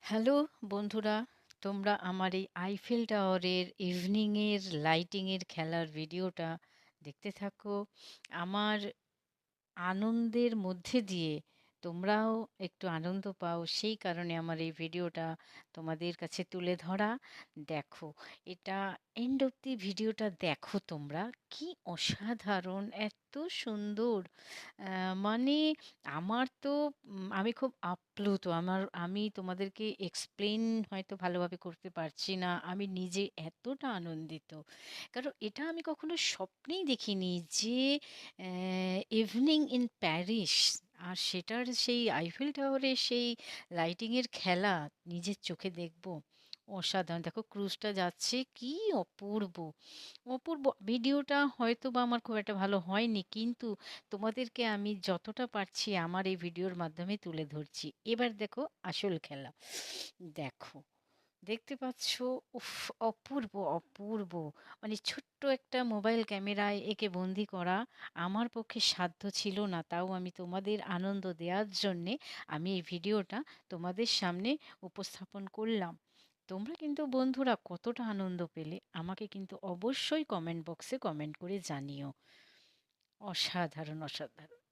Hello বন্ধুরা, তোমরা আমার এই আইফেল টাওয়ারের ইভিনিংয়ের লাইটিংয়ের খেলার ভিডিওটা দেখতে থাকো। আমার আনন্দের মধ্যে দিয়ে তোমরাও একটু আনন্দ পাও, সেই কারণে আমার এই ভিডিওটা তোমাদের কাছে তুলে ধরা। দেখো, এটা এন্ড অব্দি ভিডিওটা দেখো তোমরা। কি অসাধারণ, এত সুন্দর! মানে আমার তো আমি খুব আপ্লুত। আমি তোমাদেরকে এক্সপ্লেন হয়তো ভালোভাবে করতে পারছি না, আমি নিজে এতটা আনন্দিত। কারণ এটা আমি কখনো স্বপ্নেই দেখিনি যে ইভনিং ইন প্যারিস, আর সেটার সেই আইফেল টাওয়ারে সেই লাইটিংয়ের খেলা নিজের চোখে দেখব। অসাধারণ! দেখো ক্রুজটা যাচ্ছে, কি অপূর্ব! অপূর্ব! ভিডিওটা হয়তো বা আমার খুব একটা ভালো হয়নি, কিন্তু তোমাদেরকে আমি যতটা পারছি আমার এই ভিডিওর মাধ্যমে তুলে ধরছি। এবার দেখো আসল খেলা। দেখো, দেখতে পাচ্ছ? উফ! অপূর্ব, অপূর্ব! মানে ছোট্ট একটা মোবাইল ক্যামেরায় একে বন্দি করা আমার পক্ষে সাধ্য ছিল না। তাও আমি তোমাদের আনন্দ দেওয়ার জন্যে আমি এই ভিডিওটা তোমাদের সামনে উপস্থাপন করলাম। তোমরা কিন্তু বন্ধুরা কতটা আনন্দ পেলে আমাকে কিন্তু অবশ্যই কমেন্ট বক্সে কমেন্ট করে জানিও। অসাধারণ, অসাধারণ!